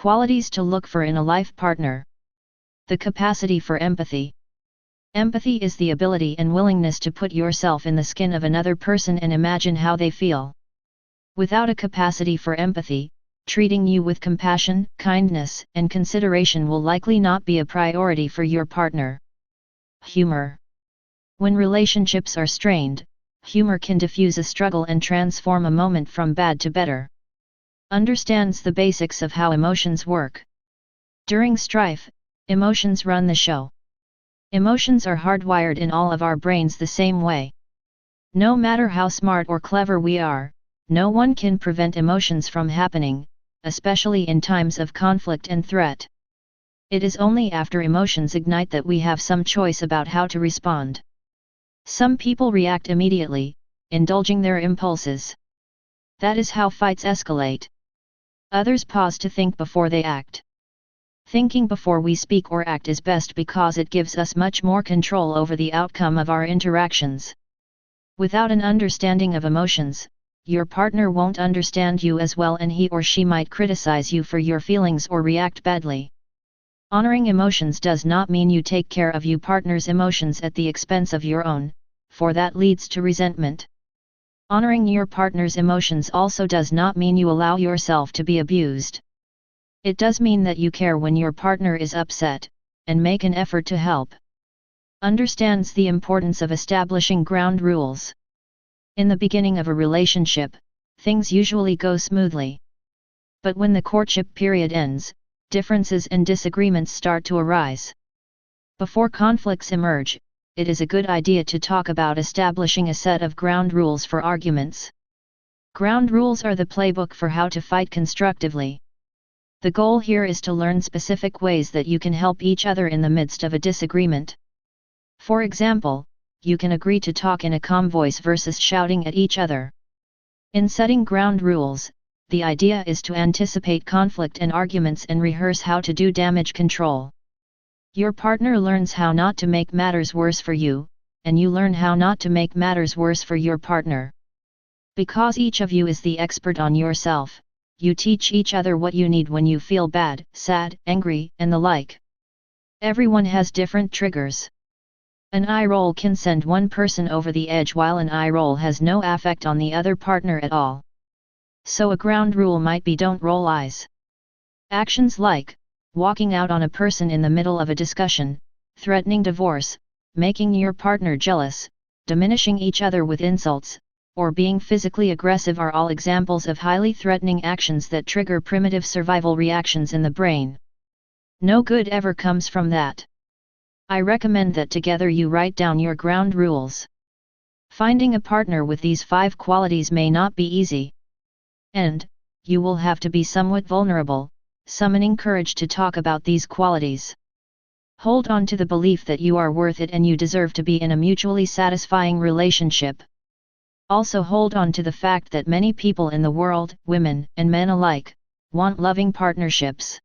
Qualities to look for in a life partner. The capacity for empathy. Empathy is the ability and willingness to put yourself in the skin of another person and imagine how they feel. Without a capacity for empathy, treating you with compassion, kindness, and consideration will likely not be a priority for your partner. Humor. When relationships are strained, humor can diffuse a struggle and transform a moment from bad to better. Understands the basics of how emotions work. During strife, emotions run the show. Emotions are hardwired in all of our brains the same way. No matter how smart or clever we are, no one can prevent emotions from happening, especially in times of conflict and threat. It is only after emotions ignite that we have some choice about how to respond. Some people react immediately, indulging their impulses. That is how fights escalate. Others pause to think before they act. Thinking before we speak or act is best because it gives us much more control over the outcome of our interactions. Without an understanding of emotions, your partner won't understand you as well and he or she might criticize you for your feelings or react badly. Honoring emotions does not mean you take care of your partner's emotions at the expense of your own, for that leads to resentment. Honoring your partner's emotions also does not mean you allow yourself to be abused. It does mean that you care when your partner is upset, and make an effort to help. Understands the importance of establishing ground rules. In the beginning of a relationship, things usually go smoothly. But when the courtship period ends, differences and disagreements start to arise. Before conflicts emerge, it is a good idea to talk about establishing a set of ground rules for arguments. Ground rules are the playbook for how to fight constructively. The goal here is to learn specific ways that you can help each other in the midst of a disagreement. For example, you can agree to talk in a calm voice versus shouting at each other. In setting ground rules, the idea is to anticipate conflict and arguments and rehearse how to do damage control. Your partner learns how not to make matters worse for you, and you learn how not to make matters worse for your partner. Because each of you is the expert on yourself, you teach each other what you need when you feel bad, sad, angry, and the like. Everyone has different triggers. An eye roll can send one person over the edge while an eye roll has no effect on the other partner at all. So a ground rule might be don't roll eyes. Actions like walking out on a person in the middle of a discussion, threatening divorce, making your partner jealous, diminishing each other with insults, or being physically aggressive are all examples of highly threatening actions that trigger primitive survival reactions in the brain. No good ever comes from that. I recommend that together you write down your ground rules. Finding a partner with these 5 qualities may not be easy. And, you will have to be somewhat vulnerable, summoning courage to talk about these qualities. Hold on to the belief that you are worth it and you deserve to be in a mutually satisfying relationship. Also hold on to the fact that many people in the world, women and men alike, want loving partnerships.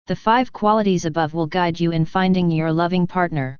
The 5 qualities above will guide you in finding your loving partner.